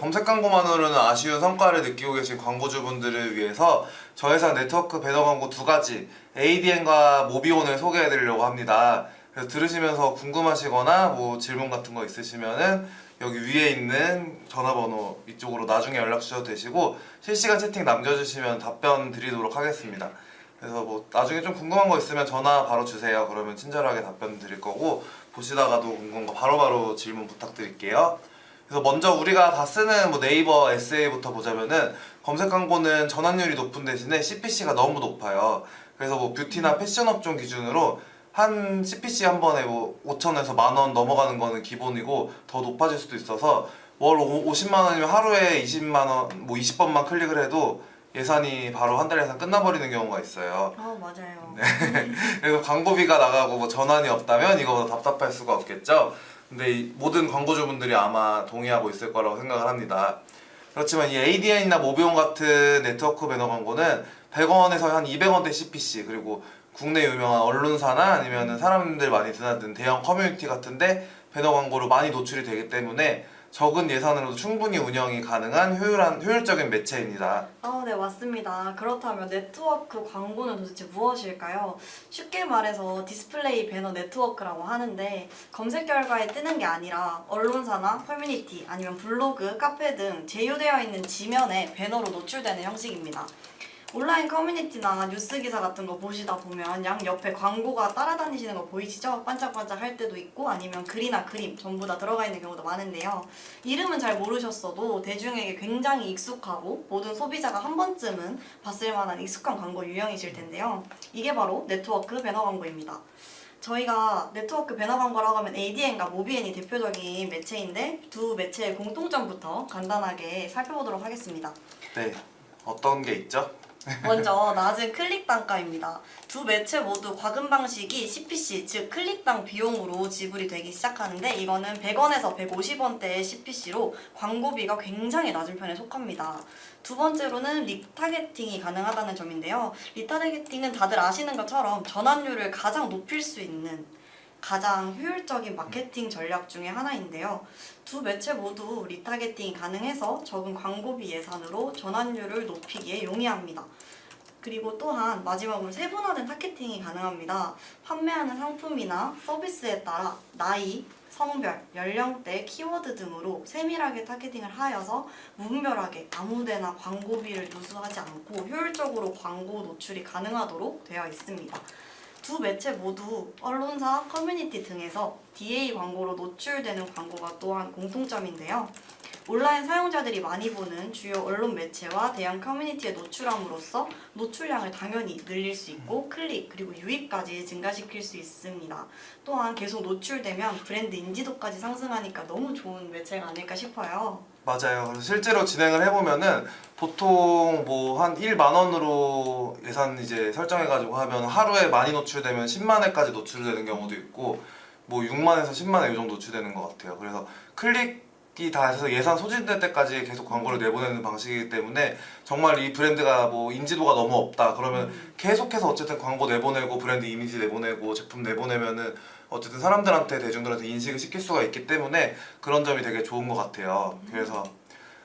검색 광고만으로는 아쉬운 성과를 느끼고 계신 광고주분들을 위해서 저회사 네트워크 배너 광고 두 가지 ADN과 모비온을 소개해 드리려고 합니다. 그래서 들으시면서 궁금하시거나 뭐 질문 같은 거 있으시면은 여기 위에 있는 전화번호 이쪽으로 나중에 연락 주셔도 되시고 실시간 채팅 남겨주시면 답변 드리도록 하겠습니다. 그래서 뭐 나중에 좀 궁금한 거 있으면 전화 바로 주세요. 그러면 친절하게 답변 드릴 거고 보시다가도 궁금한 거 바로바로 질문 부탁드릴게요. 그래서 먼저 우리가 다 쓰는 뭐 네이버 SA부터 보자면은 검색 광고는 전환율이 높은 대신에 CPC가 너무 높아요. 그래서 뭐 뷰티나 패션 업종 기준으로 한 CPC 한 번에 뭐 5천에서 10,000원 넘어가는 거는 기본이고 더 높아질 수도 있어서 월 50만 원이면 하루에 20만 원, 뭐 20번만 클릭을 해도 예산이 바로 한 달 예산 끝나버리는 경우가 있어요. 맞아요. 네. 그래서 광고비가 나가고 뭐 전환이 없다면 이거보다 답답할 수가 없겠죠. 근데 이 모든 광고주분들이 아마 동의하고 있을 거라고 생각을 합니다. 그렇지만 이 ADN이나 모비온 같은 네트워크 배너 광고는 100원에서 한 200원대 CPC 그리고 국내 유명한 언론사나 아니면 사람들 많이 드나든 대형 커뮤니티 같은데 배너 광고로 많이 노출이 되기 때문에 적은 예산으로도 충분히 운영이 가능한 효율적인 매체입니다. 네, 맞습니다. 그렇다면 네트워크 광고는 도대체 무엇일까요? 쉽게 말해서 디스플레이 배너 네트워크라고 하는데 검색 결과에 뜨는 게 아니라 언론사나 커뮤니티 아니면 블로그, 카페 등 제휴되어 있는 지면에 배너로 노출되는 형식입니다. 온라인 커뮤니티나 뉴스 기사 같은 거 보시다 보면 양 옆에 광고가 따라다니시는 거 보이시죠? 반짝반짝 할 때도 있고 아니면 글이나 그림 전부 다 들어가 있는 경우도 많은데요. 이름은 잘 모르셨어도 대중에게 굉장히 익숙하고 모든 소비자가 한 번쯤은 봤을 만한 익숙한 광고 유형이실 텐데요. 이게 바로 네트워크 배너 광고입니다. 저희가 네트워크 배너 광고라고 하면 ADN과 모비엔이 대표적인 매체인데 두 매체의 공통점부터 간단하게 살펴보도록 하겠습니다. 네, 어떤 게 있죠? 먼저 낮은 클릭 단가입니다. 두 매체 모두 과금 방식이 CPC, 즉 클릭당 비용으로 지불이 되기 시작하는데 이거는 100원에서 150원대의 CPC로 광고비가 굉장히 낮은 편에 속합니다. 두 번째로는 리타겟팅이 가능하다는 점인데요. 리타겟팅은 다들 아시는 것처럼 전환율을 가장 높일 수 있는 가장 효율적인 마케팅 전략 중에 하나인데요. 두 매체 모두 리타겟팅이 가능해서 적은 광고비 예산으로 전환율을 높이기에 용이합니다. 그리고 또한 마지막으로 세분화된 타겟팅이 가능합니다. 판매하는 상품이나 서비스에 따라 나이, 성별, 연령대, 키워드 등으로 세밀하게 타겟팅을 하여서 무분별하게 아무데나 광고비를 누수하지 않고 효율적으로 광고 노출이 가능하도록 되어 있습니다. 두 매체 모두 언론사, 커뮤니티 등에서 DA 광고로 노출되는 광고가 또한 공통점인데요. 온라인 사용자들이 많이 보는 주요 언론 매체와 대형 커뮤니티에 노출함으로써 노출량을 당연히 늘릴 수 있고 클릭 그리고 유입까지 증가시킬 수 있습니다. 또한 계속 노출되면 브랜드 인지도까지 상승하니까 너무 좋은 매체가 아닐까 싶어요. 맞아요. 그래서 실제로 진행을 해보면은 보통 뭐 한 1만 원으로 예산 이제 설정해가지고 하면 하루에 많이 노출되면 10만 회까지 노출되는 경우도 있고 뭐 6만에서 10만 회 이 정도 노출되는 것 같아요. 그래서 클릭이 다 해서 예산 소진될 때까지 계속 광고를 내보내는 방식이기 때문에 정말 이 브랜드가 뭐 인지도가 너무 없다 그러면 계속해서 어쨌든 광고 내보내고 브랜드 이미지 내보내고 제품 내보내면은 어쨌든 사람들한테 대중들한테 인식을 시킬 수가 있기 때문에 그런 점이 되게 좋은 것 같아요. 그래서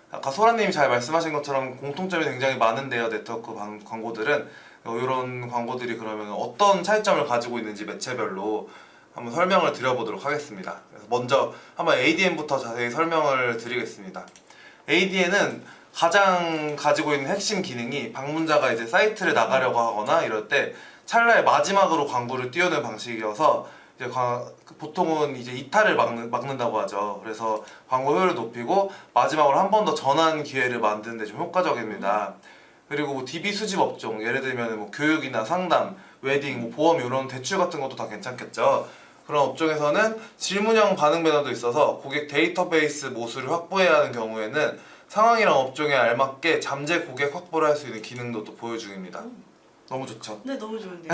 아까 소라님이 잘 말씀하신 것처럼 공통점이 굉장히 많은데요. 네트워크 광고들은 이런 광고들이 그러면 어떤 차이점을 가지고 있는지 매체별로 한번 설명을 드려보도록 하겠습니다. 그래서 먼저 한번 ADN부터 자세히 설명을 드리겠습니다. ADN은 가장 가지고 있는 핵심 기능이 방문자가 이제 사이트를 나가려고 하거나 이럴 때 찰나의 마지막으로 광고를 띄우는 방식이어서 이제 보통은 이제 이탈을 막는다고 하죠. 그래서 광고 효율을 높이고 마지막으로 한 번 더 전환 기회를 만드는 데 좀 효과적입니다. 그리고 뭐 DB 수집 업종, 예를 들면 뭐 교육이나 상담, 웨딩, 뭐 보험 이런 대출 같은 것도 다 괜찮겠죠. 그런 업종에서는 질문형 반응 배너도 있어서 고객 데이터베이스 모수를 확보해야 하는 경우에는 상황이랑 업종에 알맞게 잠재 고객 확보를 할 수 있는 기능도 또 보유 중입니다. 너무 좋죠? 네, 너무 좋은데요.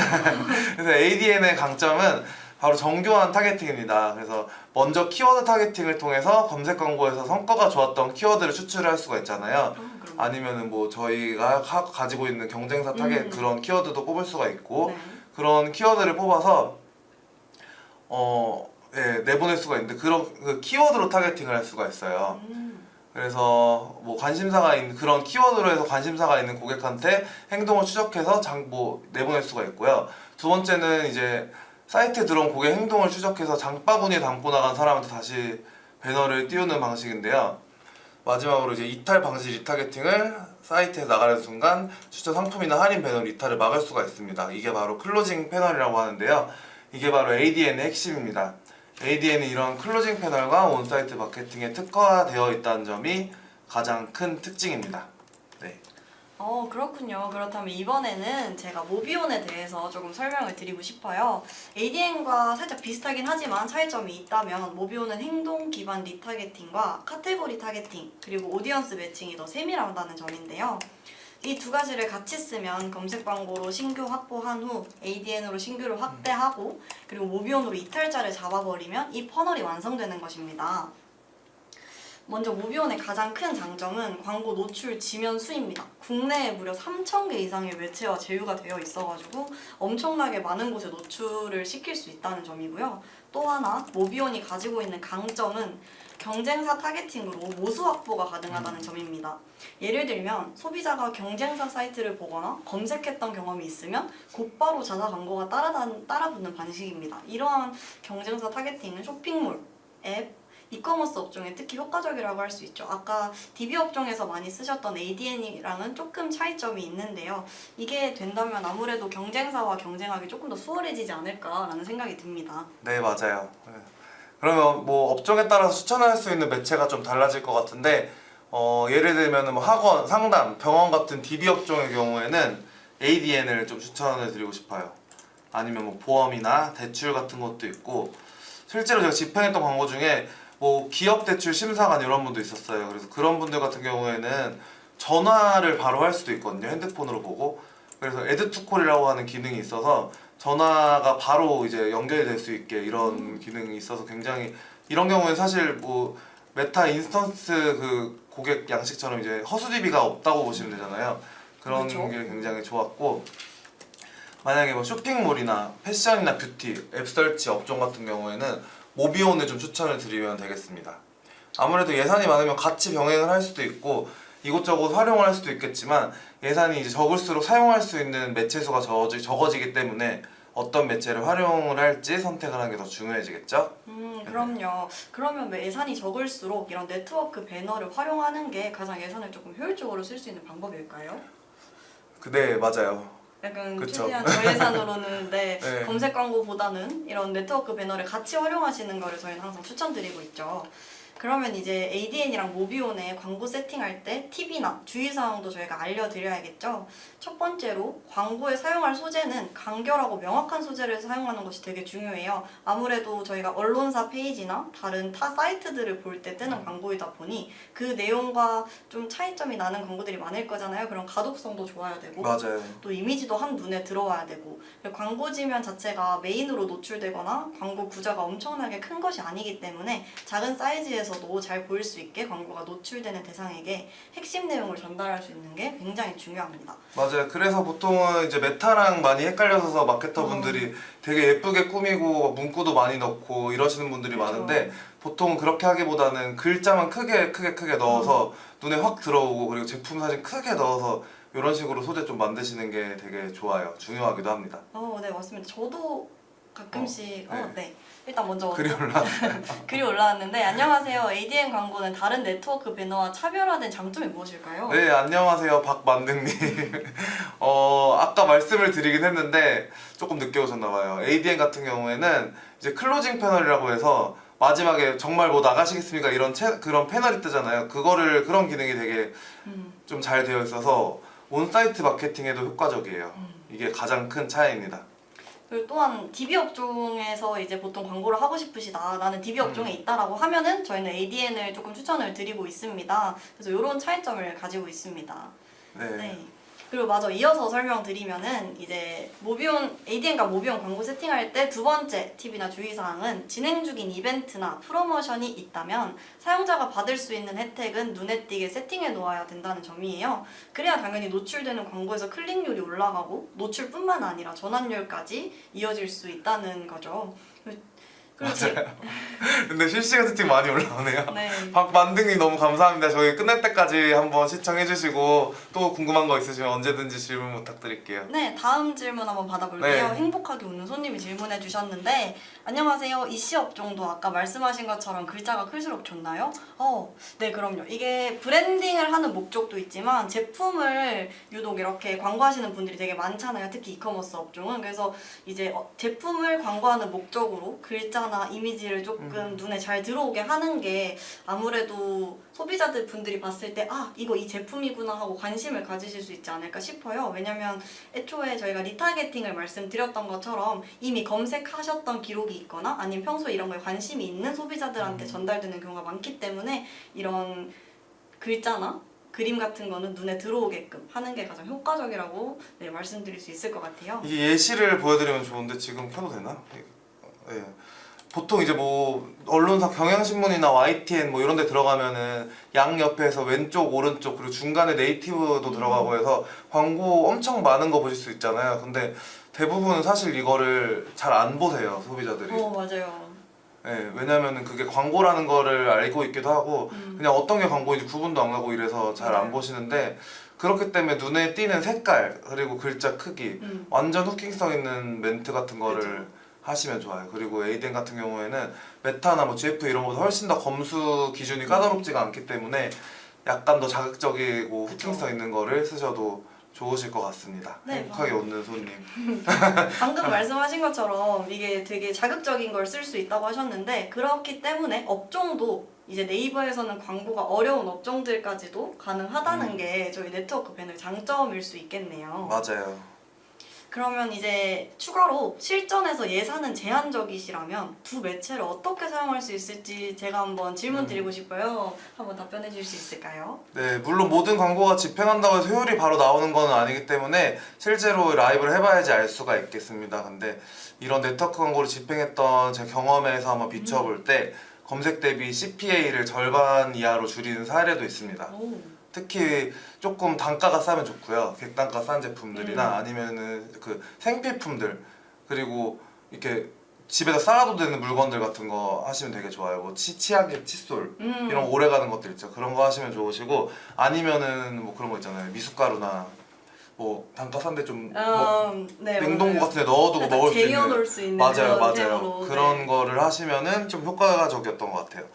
그래서 ADN의 강점은 바로 정교한 타겟팅입니다. 그래서 먼저 키워드 타겟팅을 통해서 검색 광고에서 성과가 좋았던 키워드를 추출할 수가 있잖아요. 아니면은 뭐 저희가 가지고 있는 경쟁사 타겟 그런 키워드도 뽑을 수가 있고 네. 그런 키워드를 뽑아서 내보낼 수가 있는데 그런 그 키워드로 타겟팅을 할 수가 있어요. 그래서 뭐 관심사가 있는 그런 키워드로 해서 관심사가 있는 고객한테 행동을 추적해서 내보낼 수가 있고요. 두 번째는 이제 사이트에 들어온 고객 행동을 추적해서 장바구니에 담고 나간 사람한테 다시 배너를 띄우는 방식인데요. 마지막으로 이제 이탈 방지 리타게팅을 사이트에 나가는 순간 추천 상품이나 할인 배너 이탈을 막을 수가 있습니다. 이게 바로 클로징 패널이라고 하는데요. 이게 바로 ADN의 핵심입니다. ADN은 이런 클로징 패널과 온사이트 마케팅에 특화되어 있다는 점이 가장 큰 특징입니다. 네. 그렇군요. 그렇다면 이번에는 제가 모비온에 대해서 조금 설명을 드리고 싶어요. ADN과 살짝 비슷하긴 하지만 차이점이 있다면 모비온은 행동 기반 리타게팅과 카테고리 타겟팅 그리고 오디언스 매칭이 더 세밀하다는 점인데요. 이 두 가지를 같이 쓰면 검색 광고로 신규 확보한 후 ADN으로 신규를 확대하고 그리고 모비온으로 이탈자를 잡아버리면 이 퍼널이 완성되는 것입니다. 먼저 모비온의 가장 큰 장점은 광고 노출 지면 수입니다. 국내에 무려 3,000개 이상의 매체와 제휴가 되어 있어가지고 엄청나게 많은 곳에 노출을 시킬 수 있다는 점이고요. 또 하나 모비온이 가지고 있는 강점은 경쟁사 타겟팅으로 모수 확보가 가능하다는 점입니다. 예를 들면 소비자가 경쟁사 사이트를 보거나 검색했던 경험이 있으면 곧바로 자사 광고가 따라붙는 방식입니다. 이러한 경쟁사 타겟팅은 쇼핑몰, 앱, 이커머스 업종에 특히 효과적이라고 할 수 있죠. 아까 DB 업종에서 많이 쓰셨던 ADN이랑은 조금 차이점이 있는데요. 이게 된다면 아무래도 경쟁사와 경쟁하기 조금 더 수월해지지 않을까라는 생각이 듭니다. 네, 맞아요. 네. 그러면 뭐 업종에 따라서 추천할 수 있는 매체가 좀 달라질 것 같은데 예를 들면 뭐 학원, 상담, 병원 같은 DB 업종의 경우에는 ADN을 좀 추천을 드리고 싶어요. 아니면 뭐 보험이나 대출 같은 것도 있고 실제로 제가 집행했던 광고 중에 뭐 기업 대출 심사관 이런 분도 있었어요. 그래서 그런 분들 같은 경우에는 전화를 바로 할 수도 있거든요. 핸드폰으로 보고. 그래서 에드투콜이라고 하는 기능이 있어서 전화가 바로 이제 연결이 될 수 있게 이런 기능이 있어서 굉장히 이런 경우는 사실 뭐 메타 인스턴스 그 고객 양식처럼 이제 허수 DB가 없다고 보시면 되잖아요. 그런 그렇죠. 게 굉장히 좋았고 만약에 뭐 쇼핑몰이나 패션이나 뷰티, 앱설치 업종 같은 경우에는 모비온을 좀 추천을 드리면 되겠습니다. 아무래도 예산이 많으면 같이 병행을 할 수도 있고 이곳저곳 활용을 할 수도 있겠지만 예산이 이제 적을수록 사용할 수 있는 매체 수가 적어지기 때문에 어떤 매체를 활용을 할지 선택을 하는 게 더 중요해지겠죠? 그럼요. 그러면 왜 예산이 적을수록 이런 네트워크 배너를 활용하는 게 가장 예산을 조금 효율적으로 쓸 수 있는 방법일까요? 네, 맞아요. 약간 그쵸. 최대한 저예산으로는 네, 네. 검색 광고보다는 이런 네트워크 배너를 같이 활용하시는 거를 저희는 항상 추천드리고 있죠. 그러면 이제 ADN이랑 모비온에 광고 세팅할 때 팁이나 주의사항도 저희가 알려드려야겠죠. 첫 번째로 광고에 사용할 소재는 간결하고 명확한 소재를 사용하는 것이 되게 중요해요. 아무래도 저희가 언론사 페이지나 다른 타 사이트들을 볼 때 뜨는 광고이다 보니 그 내용과 좀 차이점이 나는 광고들이 많을 거잖아요. 그런 가독성도 좋아야 되고 맞아요. 또 이미지도 한 눈에 들어와야 되고 광고 지면 자체가 메인으로 노출되거나 광고 구조가 엄청나게 큰 것이 아니기 때문에 작은 사이즈에서도 잘 보일 수 있게 광고가 노출되는 대상에게 핵심 내용을 전달할 수 있는 게 굉장히 중요합니다. 맞아요. 그래서 보통은 이제 메타랑 많이 헷갈려서 마케터 분들이 되게 예쁘게 꾸미고 문구도 많이 넣고 이러시는 분들이 그렇죠. 많은데 보통 그렇게 하기보다는 글자만 크게 넣어서 눈에 확 들어오고 그리고 제품 사진 크게 넣어서 이런 식으로 소재 좀 만드시는 게 되게 좋아요. 중요하기도 합니다. 네, 맞습니다. 저도 가끔씩 네. 네. 일단 먼저 글이 올라왔어요. 글이 올라왔는데 안녕하세요. ADN 광고는 다른 네트워크 배너와 차별화된 장점이 무엇일까요? 네, 안녕하세요. 박만등님. 아까 말씀을 드리긴 했는데 조금 늦게 오셨나봐요. ADN 같은 경우에는 이제 클로징 패널이라고 해서 마지막에 정말 뭐 나가시겠습니까? 그런 패널이 뜨잖아요. 그런 기능이 되게 좀 잘 되어 있어서 온사이트 마케팅에도 효과적이에요. 이게 가장 큰 차이입니다. 그리고 또한 DB 업종에서 이제 보통 광고를 하고 싶으시다. 나는 DB 업종에 있다라고 하면은 저희는 ADN을 조금 추천을 드리고 있습니다. 그래서 이런 차이점을 가지고 있습니다. 네. 네. 그리고 마저 이어서 설명드리면은 이제 ADN과 모비온 광고 세팅할 때 두 번째 팁이나 주의사항은 진행 중인 이벤트나 프로모션이 있다면 사용자가 받을 수 있는 혜택은 눈에 띄게 세팅해 놓아야 된다는 점이에요. 그래야 당연히 노출되는 광고에서 클릭률이 올라가고 노출뿐만 아니라 전환율까지 이어질 수 있다는 거죠. 그리고 근데 실시간 채팅 많이 올라오네요. 네. 박만등님 너무 감사합니다. 저희 끝날 때까지 한번 시청해주시고 또 궁금한 거 있으시면 언제든지 질문 부탁드릴게요. 네, 다음 질문 한번 받아볼게요. 네. 행복하게 웃는 손님이 질문해 주셨는데, 안녕하세요. 이씨 업종도 아까 말씀하신 것처럼 글자가 클수록 좋나요? 네, 그럼요. 이게 브랜딩을 하는 목적도 있지만 제품을 유독 이렇게 광고하시는 분들이 되게 많잖아요. 특히 이커머스 업종은. 그래서 이제 제품을 광고하는 목적으로 글자나 이미지를 조금 눈에 잘 들어오게 하는 게 아무래도 소비자들 분들이 봤을 때 이거 이 제품이구나 하고 관심을 가지실 수 있지 않을까 싶어요. 왜냐면 애초에 저희가 리타겟팅을 말씀드렸던 것처럼 이미 검색하셨던 기록이 있거나 아니면 평소에 이런 거에 관심이 있는 소비자들한테 전달되는 경우가 많기 때문에 이런 글자나 그림 같은 거는 눈에 들어오게끔 하는 게 가장 효과적이라고 네, 말씀드릴 수 있을 것 같아요. 이게 예시를 보여드리면 좋은데 지금 켜도 되나? 네. 보통 이제 뭐 언론사 경향신문이나 YTN 뭐 이런 데 들어가면은 양 옆에서 왼쪽 오른쪽 그리고 중간에 네이티브도 들어가고 해서 광고 엄청 많은 거 보실 수 있잖아요. 근데 대부분은 사실 이거를 잘 안 보세요, 소비자들이. 맞아요. 네, 왜냐면은 그게 광고라는 거를 알고 있기도 하고 그냥 어떤 게 광고인지 구분도 안 가고 이래서 잘 안 보시는데, 그렇기 때문에 눈에 띄는 색깔 그리고 글자 크기 완전 후킹성 있는 멘트 같은 거를 그쵸. 하시면 좋아요. 그리고 ADN 같은 경우에는 메타나 뭐 GF 이런 것보다 훨씬 더 검수 기준이 까다롭지가 않기 때문에 약간 더 자극적이고 후킹성 있는 거를 쓰셔도 좋으실 것 같습니다. 네, 행복하게 웃는 손님. 방금 말씀하신 것처럼 이게 되게 자극적인 걸 쓸 수 있다고 하셨는데, 그렇기 때문에 업종도 이제 네이버에서는 광고가 어려운 업종들까지도 가능하다는 게 저희 네트워크 배너의 장점일 수 있겠네요. 맞아요. 그러면 이제 추가로 실전에서 예산은 제한적이시라면 두 매체를 어떻게 사용할 수 있을지 제가 한번 질문 드리고 싶어요. 한번 답변해 주실 수 있을까요? 네, 물론 모든 광고가 집행한다고 해서 효율이 바로 나오는 건 아니기 때문에 실제로 라이브를 해봐야지 알 수가 있겠습니다. 근데 이런 네트워크 광고를 집행했던 제 경험에서 한번 비추어 볼 때 검색 대비 CPA를 절반 이하로 줄이는 사례도 있습니다. 오. 특히 조금 단가가 싸면 좋고요. 객단가 싼 제품들이나 아니면은 그 생필품들, 그리고 이렇게 집에다 쌓아도 되는 물건들 같은 거 하시면 되게 좋아요. 뭐 치약에 칫솔 이런 오래 가는 것들 있죠. 그런 거 하시면 좋으시고, 아니면은 뭐 그런 거 있잖아요. 미숫가루나 뭐 단가 싼데 좀 뭐 네, 냉동고 맞아요. 같은 데 넣어두고 살짝 먹을 수 있는, 쟁여놓을 수 있는 맞아요, 그런 맞아요. 템으로, 그런 네. 거를 하시면은 좀 효과적이었던 것 같아요.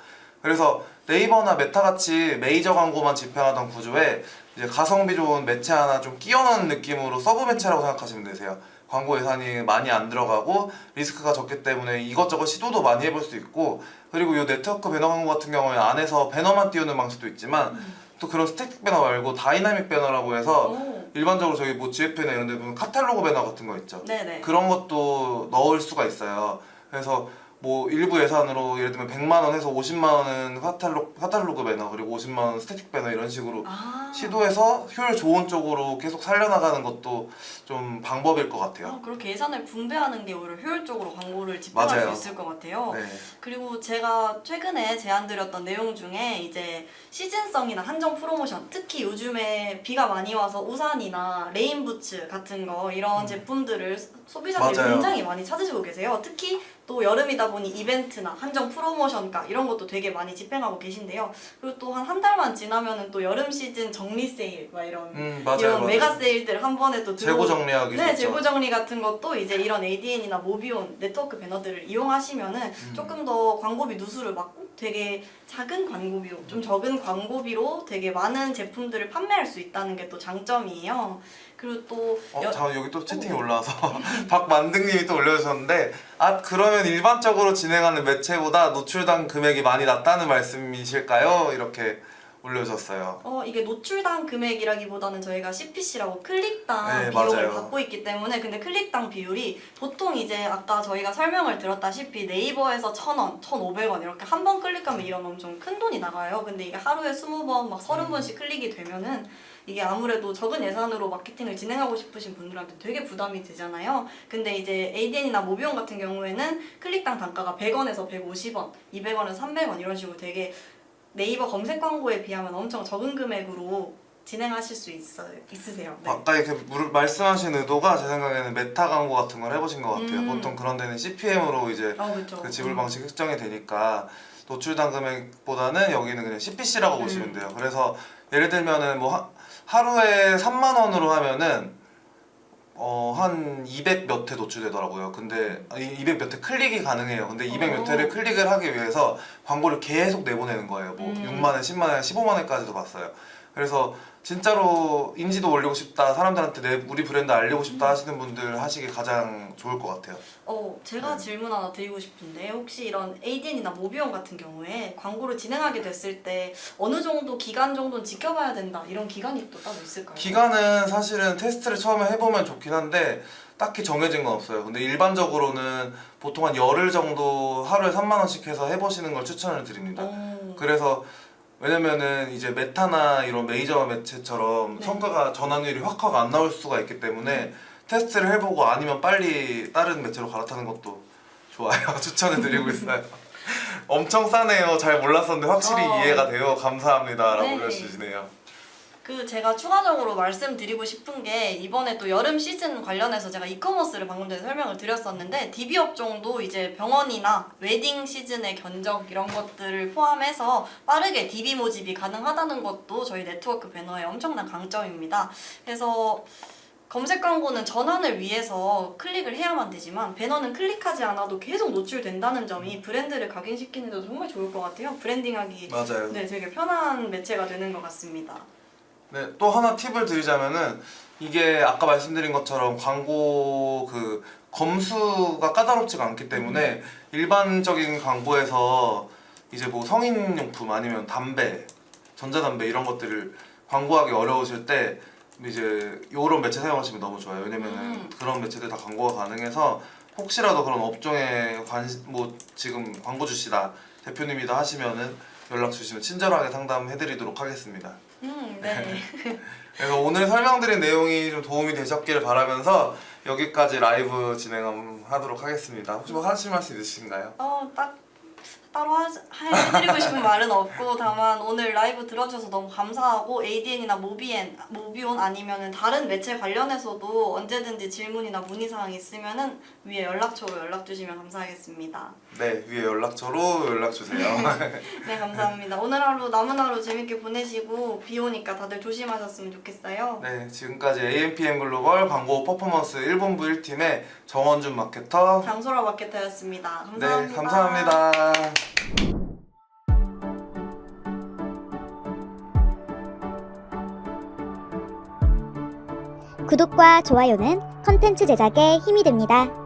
그래서 네이버나 메타같이 메이저 광고만 집행하던 구조에 이제 가성비 좋은 매체 하나 좀 끼워 넣는 느낌으로 서브 매체라고 생각하시면 되세요. 광고 예산이 많이 안 들어가고 리스크가 적기 때문에 이것저것 시도도 많이 해볼 수 있고, 그리고 이 네트워크 배너 광고 같은 경우에 안에서 배너만 띄우는 방식도 있지만 또 그런 스태틱 배너 말고 다이나믹 배너라고 해서 오. 일반적으로 저희 뭐 GF나 이런 데 보면 카탈로그 배너 같은 거 있죠. 네네. 그런 것도 넣을 수가 있어요. 그래서 뭐 일부 예산으로 예를 들면 100만 원 해서 50만 원은 카탈로그 배너 그리고 50만 원 스태틱 배너 이런 식으로 시도해서 효율 좋은 쪽으로 계속 살려나가는 것도 좀 방법일 것 같아요. 그렇게 예산을 분배하는 게 오히려 효율적으로 광고를 집행할 맞아요. 수 있을 것 같아요. 네. 그리고 제가 최근에 제안드렸던 내용 중에 이제 시즌성이나 한정 프로모션, 특히 요즘에 비가 많이 와서 우산이나 레인부츠 같은 거 이런 제품들을 소비자들이 맞아요. 굉장히 많이 찾으시고 계세요. 특히 또 여름이다 보니 이벤트나 한정 프로모션가 이런 것도 되게 많이 집행하고 계신데요. 그리고 또 한 달만 지나면은 또 여름 시즌 정리 세일 막 이런 맞아요, 이런 맞아요. 메가 세일들 한 번에 또 재고 정리하기 네, 좋죠. 재고 정리 같은 것도 이제 이런 ADN이나 모비온 네트워크 배너들을 이용하시면은 조금 더 광고비 누수를 막고 되게 작은 광고비로, 좀 적은 광고비로 되게 많은 제품들을 판매할 수 있다는 게 또 장점이에요. 그리고 또 잠깐 여기 또 채팅이 올라와서 박만등님이 또 올려주셨는데, 그러면 일반적으로 진행하는 매체보다 노출당 금액이 많이 낮다는 말씀이실까요? 이렇게 올려주셨어요. 이게 노출당 금액이라기보다는 저희가 CPC라고 클릭당 네, 비용을 맞아요. 받고 있기 때문에, 근데 클릭당 비율이 보통 이제 아까 저희가 설명을 들었다시피 네이버에서 1,000원, 1,500원 이렇게 한 번 클릭하면 이런 엄청 큰 돈이 나가요. 근데 이게 하루에 20번, 막 30번씩 클릭이 되면은 이게 아무래도 적은 예산으로 마케팅을 진행하고 싶으신 분들한테 되게 부담이 되잖아요. 근데 이제 ADN이나 모비온 같은 경우에는 클릭당 단가가 100원에서 150원, 200원에서 300원 이런 식으로 되게 네이버 검색 광고에 비하면 엄청 적은 금액으로 진행하실 수 있으세요? 네. 아까 이렇게 말씀하신 의도가 제 생각에는 메타 광고 같은 걸 해보신 것 같아요. 보통 그런 데는 CPM으로 이제 그렇죠. 그 지불 방식 측정이 되니까 노출당 금액보다는 여기는 그냥 CPC라고 보시면 돼요. 그래서 예를 들면은 뭐 하루에 3만 원으로 하면은 한 200 몇 회 노출되더라고요. 근데 200 몇 회 클릭이 가능해요. 근데 200 몇 회를 클릭을 하기 위해서 광고를 계속 내보내는 거예요. 뭐 6만 회, 10만 회, 15만 회까지도 봤어요. 그래서 진짜로 인지도 올리고 싶다, 사람들한테 우리 브랜드 알리고 싶다 하시는 분들 하시기 가장 좋을 것 같아요. 제가 질문 하나 드리고 싶은데 혹시 이런 ADN이나 모비온 같은 경우에 광고를 진행하게 됐을 때 어느 정도 기간 정도는 지켜봐야 된다 이런 기간이 또 따로 있을까요? 기간은 사실은 테스트를 처음에 해보면 좋긴 한데 딱히 정해진 건 없어요. 근데 일반적으로는 보통 한 열흘 정도 하루에 3만 원씩 해서 해보시는 걸 추천을 드립니다. 그래서 왜냐면은 이제 메타나 이런 메이저 매체처럼 네. 성과가 전환율이 확 안 나올 수가 있기 때문에 테스트를 해보고 아니면 빨리 다른 매체로 갈아타는 것도 좋아요. 추천을 드리고 있어요. 엄청 싸네요. 잘 몰랐었는데 확실히 이해가 돼요. 감사합니다. 라고 네. 올려주시네요. 제가 추가적으로 말씀드리고 싶은 게 이번에 또 여름 시즌 관련해서 제가 이커머스를 방금 전에 설명을 드렸었는데 DB 업종도 이제 병원이나 웨딩 시즌의 견적 이런 것들을 포함해서 빠르게 DB 모집이 가능하다는 것도 저희 네트워크 배너의 엄청난 강점입니다. 그래서 검색 광고는 전환을 위해서 클릭을 해야만 되지만 배너는 클릭하지 않아도 계속 노출된다는 점이 브랜드를 각인시키는 데도 정말 좋을 것 같아요. 브랜딩하기 맞아요. 네, 되게 편한 매체가 되는 것 같습니다. 네, 또 하나 팁을 드리자면은 이게 아까 말씀드린 것처럼 광고 그 검수가 까다롭지가 않기 때문에 일반적인 광고에서 이제 뭐 성인용품 아니면 담배, 전자담배 이런 것들을 광고하기 어려우실 때 이제 요런 매체 사용하시면 너무 좋아요. 왜냐면은 그런 매체들 다 광고가 가능해서 혹시라도 그런 업종에 뭐 지금 광고 주시다 대표님이다 하시면은 연락 주시면 친절하게 상담해드리도록 하겠습니다. 네. 그래서 오늘 설명드린 내용이 좀 도움이 되셨기를 바라면서 여기까지 라이브 진행하도록 하겠습니다. 혹시 뭐 하실 말씀 있으신가요? 따로 해드리고 싶은 말은 없고 다만 오늘 라이브 들어주셔서 너무 감사하고 ADN이나 모비온 아니면은 다른 매체 관련해서도 언제든지 질문이나 문의사항 있으면은 위에 연락처로 연락 주시면 감사하겠습니다. 네, 위에 연락처로 연락 주세요. 네, 감사합니다. 오늘 하루 남은 하루 재밌게 보내시고 비 오니까 다들 조심하셨으면 좋겠어요. 네, 지금까지 AMPM 글로벌 광고 퍼포먼스 1본부 1팀의 정원준 마케터 장소라 마케터였습니다. 감사합니다. 네, 감사합니다. 구독과 좋아요는 컨텐츠 제작에 힘이 됩니다.